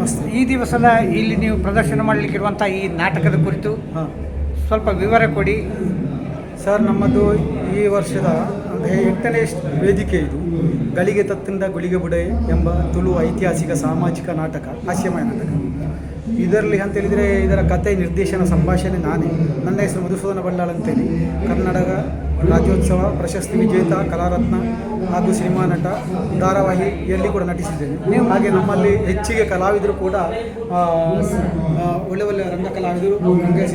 ನಮಸ್ತೆ. ಈ ದಿವಸದ ಇಲ್ಲಿ ನೀವು ಪ್ರದರ್ಶನ ಮಾಡಲಿಕ್ಕಿರುವಂಥ ಈ ನಾಟಕದ ಕುರಿತು ಸ್ವಲ್ಪ ವಿವರ ಕೊಡಿ ಸರ್. ನಮ್ಮದು ಈ ವರ್ಷದ ಅಂದರೆ 8ನೇ ವೇದಿಕೆ ಇದು. ಗಳಿಗೆ ತತ್ತಿಂದ ಗುಳಿಗೆ ಬುಡೆ ಎಂಬ ತುಳು ಐತಿಹಾಸಿಕ ಸಾಮಾಜಿಕ ನಾಟಕ, ಹಾಸ್ಯಮಯ ನಾಟಕ. ಇದರಲ್ಲಿ ಅಂತ ಹೇಳಿದರೆ ಇದರ ಕತೆ, ನಿರ್ದೇಶನ, ಸಂಭಾಷಣೆ ನಾನೇ. ನನ್ನ ಹೆಸರು ಮಧುಸೂದನ ಬಳ್ಳಾಳ್ ಅಂತೇಳಿ. ಕರ್ನಾಟಕ ರಾಜ್ಯೋತ್ಸವ ಪ್ರಶಸ್ತಿ ವಿಜೇತ, ಕಲಾರತ್ನ ಹಾಗೂ ಸಿನಿಮಾ ನಟ, ಧಾರಾವಾಹಿಯಲ್ಲಿ ಕೂಡ ನಟಿಸಿದ್ದೇನೆ. ಹಾಗೆ ನಮ್ಮಲ್ಲಿ ಹೆಚ್ಚಿಗೆ ಕಲಾವಿದರು ಕೂಡ ಒಳ್ಳೆ ಒಳ್ಳೆ ರಂಗ ಕಲಾವಿದರು, ಹಾಗೆ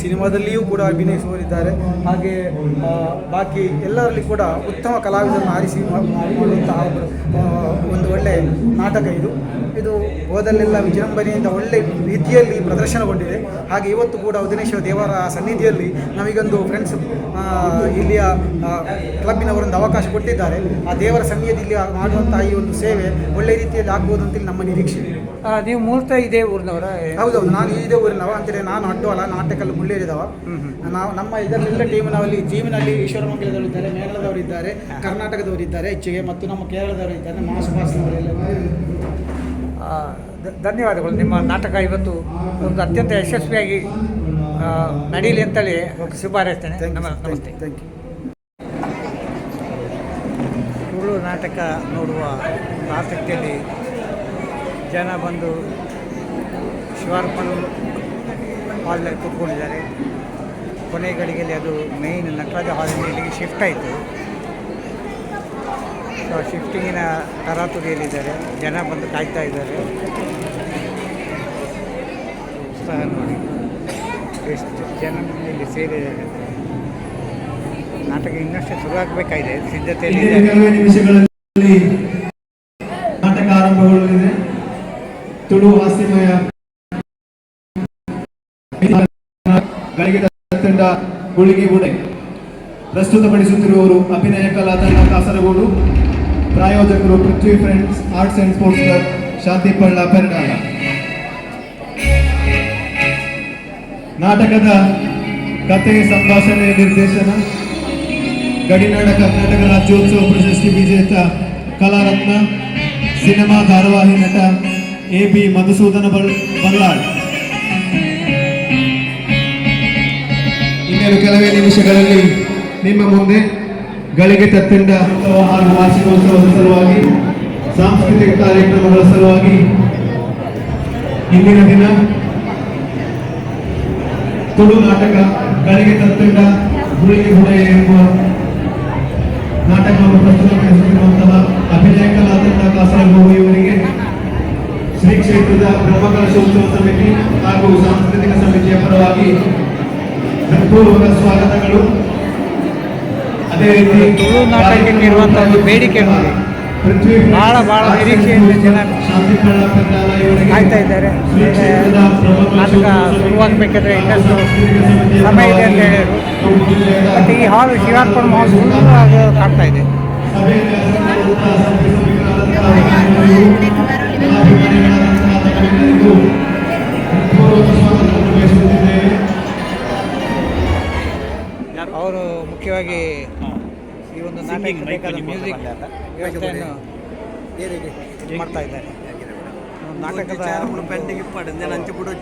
ಸಿನಿಮಾದಲ್ಲಿಯೂ ಕೂಡ ಅಭಿನಯಿಸುವರಿದ್ದಾರೆ. ಹಾಗೆ ಬಾಕಿ ಎಲ್ಲರಲ್ಲಿ ಕೂಡ ಉತ್ತಮ ಕಲಾವಿದರನ್ನು ಆರಿಸಿ ಮಾಡುವಂತಹ ಒಂದು ಒಳ್ಳೆಯ ನಾಟಕ ಇದು. ಇದು ಹೋದಲ್ಲೆಲ್ಲ ವಿಜೃಂಭಣೆಯಿಂದ ಒಳ್ಳೆ ರೀತಿಯಲ್ಲಿ ಪ್ರದರ್ಶನಗೊಂಡಿದೆ. ಹಾಗೆ ಇವತ್ತು ಕೂಡ ಉದಿನೇಶ್ವರ ದೇವರ ಸನ್ನಿಧಿಯಲ್ಲಿ ನಮಗೊಂದು ಫ್ರೆಂಡ್ಸ್ ಇಲ್ಲಿಯ ಕ್ಲಬ್ಬಿನವರೊಂದು ಅವಕಾಶ ಕೊಟ್ಟಿದ್ದಾರೆ. ಆ ದೇವರ ಸನ್ನಿಧಿಯಲ್ಲಿ ಮಾಡುವಂತಹ ಈ ಒಂದು ಸೇವೆ ಒಳ್ಳೆ ರೀತಿಯಲ್ಲಿ ಆಗ್ಬೋದು ಅಂತೇಳಿ ನಮ್ಮ ನಿರೀಕ್ಷೆ. ನೀವು ಮೂಲತಃ ಇದೇ ಊರಿನವರ? ಹೌದೌದು, ನಾನು ಇದೇ ಊರಿನವ. ಅಂತೇಳಿ ನಾನು ಅಡ್ಡವಲ್ಲ, ನಾಟಕಲ್ಲಿ ಮುಳ್ಳೇರಿದವ. ನಾವು ನಮ್ಮ ಇದರಲ್ಲೆಲ್ಲ ಟೀಮಿನಲ್ಲಿ ಈಶ್ವರಮಂಗಲದವರಿದ್ದಾರೆ, ಮೇಘಲದವರಿದ್ದಾರೆ, ಕರ್ನಾಟಕದವರಿದ್ದಾರೆ ಹೆಚ್ಚಿಗೆ, ಮತ್ತು ನಮ್ಮ ಕೇರಳದವರಿದ್ದಾರೆ, ಮಹಾಸುಭಾಷನವರೆಲ್ಲ. ಧನ್ಯವಾದಗಳು. ನಿಮ್ಮ ನಾಟಕ ಇವತ್ತು ಒಂದು ಅತ್ಯಂತ ಯಶಸ್ವಿಯಾಗಿ ನಡೀಲಿ ಅಂತೇಳಿ ಶುಭ ಹಾರೈಸ್ತೇನೆ. ನಮಸ್ತೆ. Thank you. ತುಳು ನಾಟಕ ನೋಡುವ ಆಸಕ್ತಿಯಲ್ಲಿ ಜನ ಬಂದು ಶಿವಾರ್ಪಣ ಹಾಲ್ನಲ್ಲಿ ಕೂತ್ಕೊಂಡಿದ್ದಾರೆ. ಕೊನೆ ಗಳಿಗೆಯಲ್ಲಿ ಅದು ಮೇಯ್ನ್ ನಟರಾಜ ಹಾಲಿನಲ್ಲಿ ಇಲ್ಲಿಗೆ ಶಿಫ್ಟ್ ಆಯಿತು. ಸೊ ಶಿಫ್ಟಿಂಗಿನ ತರಾತುರಿಯಲ್ಲಿದ್ದಾರೆ, ಜನ ಬಂದು ಕಾಯ್ತಾ ಇದ್ದಾರೆ. ಉತ್ಸಾಹ ನೋಡಿ ಎಷ್ಟು ಜನ ಇಲ್ಲಿ ಸೇರಿದ್ದಾರೆ. ನಾಟಕ ಇನ್ನಷ್ಟು ಶುರುವಾಗಬೇಕಾಗಿದೆ, ಸಿದ್ಧತೆಯಲ್ಲಿ ಕೆಲವೇ ನಿಮಿಷಗಳಲ್ಲಿ ನಾಟಕ ಆರಂಭಗೊಳ್ಳಲಿದೆ. ತುಳು ಹಾಸ್ಯಮಯ ಗಳಿಗೆ ತಂಡ ಗುಳಿಗೆ ಬುಡೆ ಪ್ರಸ್ತುತಪಡಿಸುತ್ತಿರುವವರು ಅಭಿನಯ ಕಲಾ ತಂಡ ಕಾಸರಗೋಡು, ಪ್ರಾಯೋಜಕರು Prithvi friends arts and sports club, Shantipalla, Pernala. ನಾಟಕದ ಕತೆ, ಸಂಭಾಷಣೆ, ನಿರ್ದೇಶನ ಗಡಿನಾಡ ಕರ್ನಾಟಕ ರಾಜ್ಯೋತ್ಸವ ಪ್ರಶಸ್ತಿ ವಿಜೇತ, ಕಲಾರತ್ನ, ಸಿನಿಮಾ ಧಾರಾವಾಹಿ ನಟ AB ಮಧುಸೂದನ ಬಳ್ಳಾಳ್. ಇನ್ನೇನು ಕೆಲವೇ ನಿಮಿಷಗಳಲ್ಲಿ ನಿಮ್ಮ ಮುಂದೆ ಗಳಿಗೆ ತತ್ತಿಂಡ ಹಾಗೂ ವಾರ್ಷಿಕೋತ್ಸವದ ಸಲುವಾಗಿ, ಸಾಂಸ್ಕೃತಿಕ ಕಾರ್ಯಕ್ರಮಗಳ ಸಲುವಾಗಿ ಇಂದಿನ ದಿನ ತುಳು ನಾಟಕ ಗಳಿಗೆ ತತ್ತಿಂಡ ಗುಳಿಗೆ ಬುಡೆ ಎಂಬ ನಾಟಕವನ್ನು ಪ್ರಸ್ತುತಪಡಿಸುತ್ತಿರುವಂತಹ ಅಭಿನಯ ಕಲಾ ತಂಡ ಕಾಸರಗೋಡು ಇವರಿಗೆ ಶ್ರೀ ಕ್ಷೇತ್ರದ ಬ್ರಹ್ಮಕಲಶೋತ್ಸವ ಸಮಿತಿ ಹಾಗೂ ಸಾಂಸ್ಕೃತಿಕ ಸಮಿತಿಯ ಪರವಾಗಿ ಹೃತ್ಪೂರ್ವಕ ಸ್ವಾಗತಗಳು. ಅದೇ ರೀತಿ ತುಳು ನಾಟಕಕ್ಕೆ ಇರುವಂಥ ಒಂದು ಬೇಡಿಕೆ ನೋಡಿ, ಭಾಳ ನಿರೀಕ್ಷೆಯಿಂದ ಜನ ಕಾಯ್ತಾ ಇದ್ದಾರೆ. ನಾಟಕ ಶುರುವಾಗಬೇಕಾದ್ರೆ ಇನ್ನಷ್ಟು ಸಮಯ ಇದೆ ಅಂತ ಹೇಳಿದರು. ಮತ್ತು ಈ ಹಾಲ್ ಶಿವಾರ್ಪಣ ಹಾಲ್ ಸುಂದರವಾಗಿ ಕಾಣ್ತಾ ಇದೆ. ಅವರು ಮುಖ್ಯವಾಗಿ ಈ ಒಂದು ನಾಟಕಕ್ಕೆ ಬೇಕಾದ ಮ್ಯೂಸಿಕ್ ವ್ಯವಸ್ಥೆಯನ್ನು ಮಾಡ್ತಾ ಇದ್ದಾರೆ. ನಾಟಕದ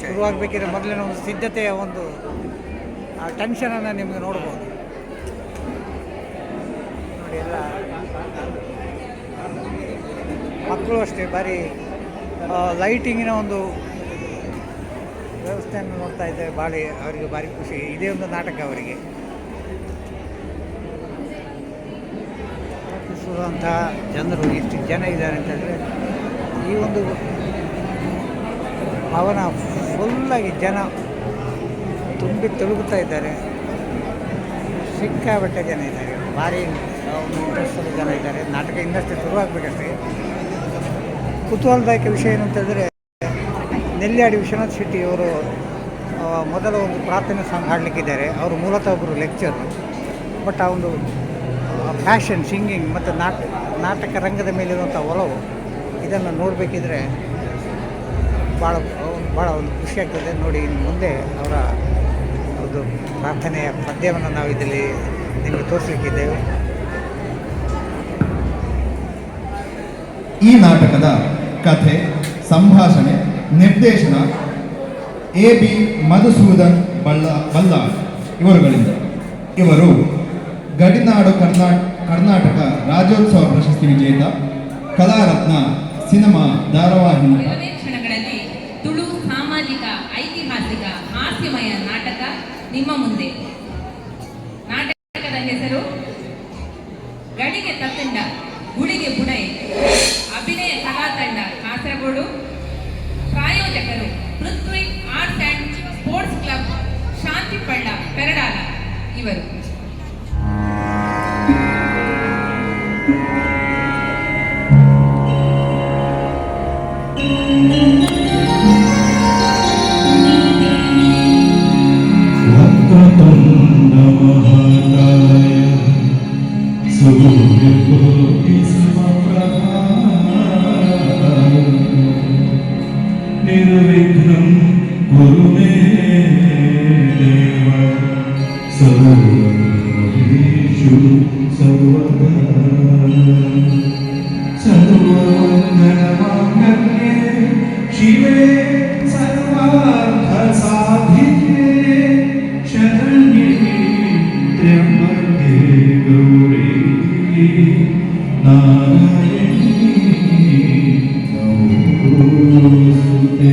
ಶುರುವಾಗಬೇಕಿದ್ರೆ ಮೊದಲಿನ ಒಂದು ಸಿದ್ಧತೆಯ ಒಂದು ಟೆನ್ಷನನ್ನು ನಿಮಗೆ ನೋಡ್ಬೋದು. ನೋಡಿ, ಎಲ್ಲ ಮಕ್ಕಳು ಅಷ್ಟೇ ಭಾರಿ ಲೈಟಿಂಗಿನ ಒಂದು ವ್ಯವಸ್ಥೆಯನ್ನು ನೋಡ್ತಾ ಇದ್ದಾರೆ. ಅವರಿಗೆ ಭಾರಿ ಖುಷಿ. ಇದೇ ಒಂದು ನಾಟಕ ಅವರಿಗೆ ಸುರುವಂಥ ಜನರು ಎಷ್ಟು ಜನ ಇದ್ದಾರೆ ಅಂತಂದರೆ, ಈ ಒಂದು ಭವನ ಫುಲ್ಲಾಗಿ ಜನ ತುಂಬಿ ತುಳುಗುತ್ತಾ ಇದ್ದಾರೆ. ಸಿಕ್ಕಾಬಟ್ಟೆ ಜನ ಇದ್ದಾರೆ, ಭಾರಿ ಇಂಟ್ರೆಸ್ಟಲ್ಲಿ ಜನ ಇದ್ದಾರೆ. ನಾಟಕ ಇನ್ನಷ್ಟು ಶುರುವಾಗಬೇಕಷ್ಟೇ. ಕುತೂಹಲದಾಯಕ ವಿಷಯ ಏನು ಅಂತಂದರೆ, ನೆಲ್ಯಾಡಿ ವಿಶ್ವನಾಥ್ ಶೆಟ್ಟಿ ಅವರು ಮೊದಲ ಒಂದು ಪ್ರಾರ್ಥನೆ ಸಾಂಗ್ ಹಾಡಲಿಕ್ಕಿದ್ದಾರೆ. ಅವರು ಮೂಲತಃ ಒಬ್ಬರು ಲೆಕ್ಚರ್. ಬಟ್ ಆ ಒಂದು ಫ್ಯಾಷನ್, ಸಿಂಗಿಂಗ್ ಮತ್ತು ನಾಟಕ ರಂಗದ ಮೇಲಿರುವಂಥ ಒಲವು, ಇದನ್ನು ನೋಡಬೇಕಿದ್ರೆ ಭಾಳ ಒಂದು ಖುಷಿಯಾಗ್ತದೆ. ನೋಡಿ, ಇನ್ನು ಮುಂದೆ ಅವರ ಒಂದು ಪ್ರಾರ್ಥನೆಯ ಪದ್ಯವನ್ನು ನಾವು ಇದರಲ್ಲಿ ನಿಮಗೆ ತೋರಿಸಲಿಕ್ಕಿದ್ದೇವೆ. ಈ ನಾಟಕದ ಕಥೆ, ಸಂಭಾಷಣೆ, ನಿರ್ದೇಶನ AB ಮಧುಸೂದನ್ ಬಲ್ಲಾಳ್ ಇವರುಗಳಿಂದ. ಇವರು ಗಡಿನಾಡು ಕರ್ನಾಟಕ ರಾಜ್ಯೋತ್ಸವ ಪ್ರಶಸ್ತಿ ವಿಜೇತ, ಕಲಾರತ್ನ ಸಿನಿಮಾ ಧಾರಾವಾಹಿ. ಕೆಲವೇ ಕ್ಷಣಗಳಲ್ಲಿ ತುಳು ಸಾಮಾಜಿಕ ಐತಿಹಾಸಿಕ ಹಾಸ್ಯಮಯ ನಾಟಕ ನಿಮ್ಮ ಮುಂದೆ. ನಾಟಕದ ಹೆಸರು ಗಡಿಗೆ ತತ್ತಂಡ ಗುಳಿಗೆ ಬುಡೈ. ಅಭಿನಯ ಕಲಾತಂಡ ಕಾಸರಗೋಡು. ಪ್ರಾಯೋಜಕರು Prithvi arts and sports club Shantipalla Peradala ಇವರು. निर्विघ्नं कुरु मे देव सर्वेषु सर्वदा सर्वमङ्गलमाङ्गल्ये शिवे सर्वार्थसाधिके शरण्ये त्र्यम्बके गौरी नारायणी नमोस्तुते.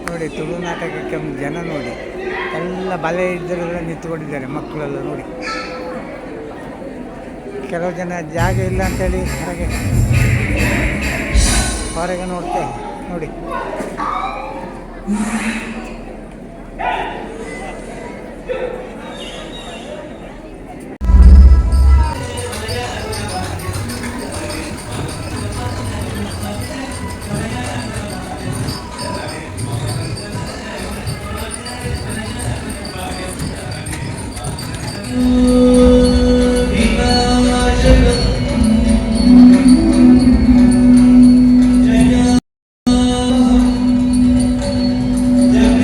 ನೋಡಿ ತುಳು ನಾಟಕಕ್ಕೆ ಜನ ನೋಡಿ ಎಲ್ಲ ಬಲೆ ಇದ್ದರೆಲ್ಲ ನಿಂತ್ಕೊಂಡಿದ್ದಾರೆ, ಮಕ್ಕಳೆಲ್ಲ ನೋಡಿ. ಕೆಲವು ಜನ ಜಾಗ ಇಲ್ಲ ಅಂತೇಳಿ ಹೊರಗೆ ನೋಡ್ತೇವೆ ನೋಡಿ. जय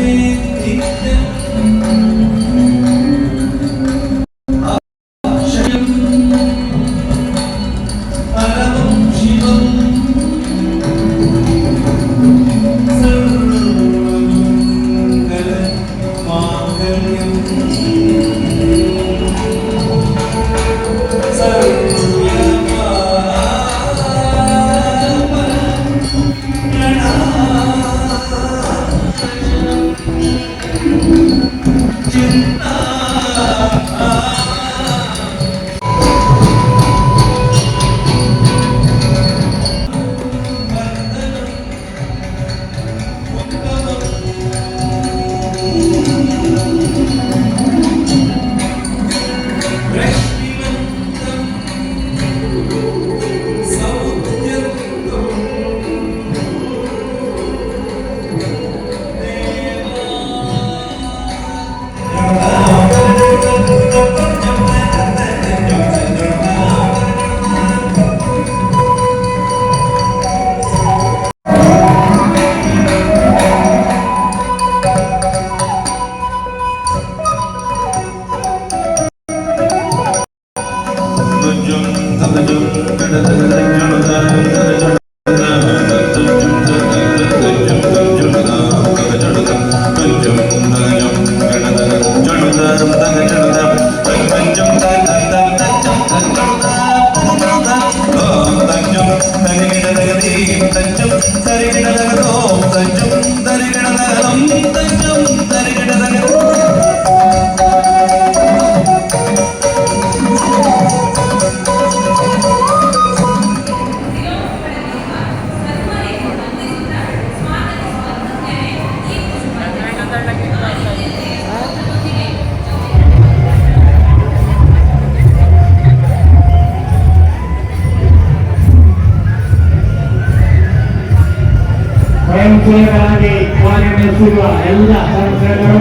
ಪೂರಕವಾಗಿ ಕಾರ್ಯನಿರ್ವಹಿಸಿರುವ ಎಲ್ಲ ಸಂಸ್ಥೆಗಳು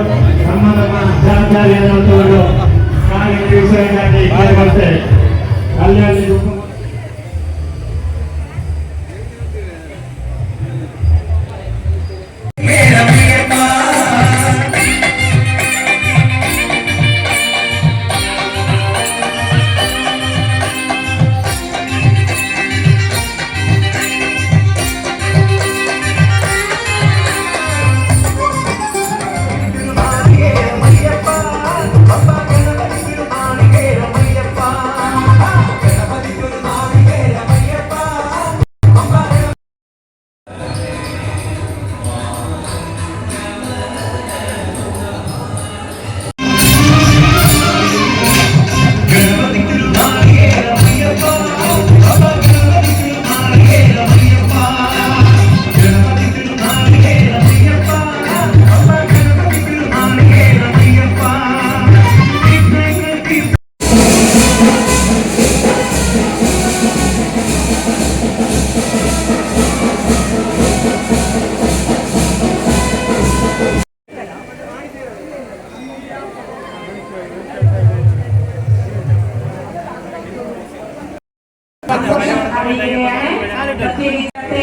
ನಮ್ಮ ಜವಾಬ್ದಾರಿಯನ್ನು ತಗೊಂಡು ಕಾರ್ಯನಿರ್ವಹಿಸುವುದಾಗಿ ಕೇಳಿಕೊಳ್ಳುತ್ತೇವೆ. ಕಲ್ಯಾಣಿ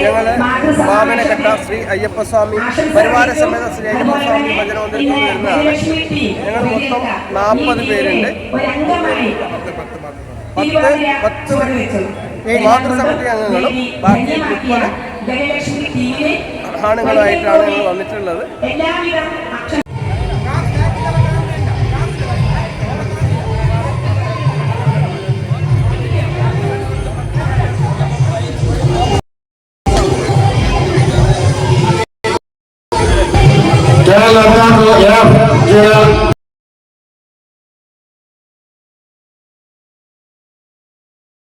ഞങ്ങൾ വാമനഘട്ട ശ്രീ അയ്യപ്പസ്വാമി പരിവാര സമേത ശ്രീ അയ്യപ്പസ്വാമി ഭജന മന്ദിരത്തിൽ വരുന്നതാണ്. ഞങ്ങൾ മൊത്തം 40 പേരുണ്ട്. 10 മാതൃസമിതി അംഗങ്ങളും ബാക്കി 30 ആണുങ്ങളുമായിട്ടാണ് ഞങ്ങൾ വന്നിട്ടുള്ളത്. Jalan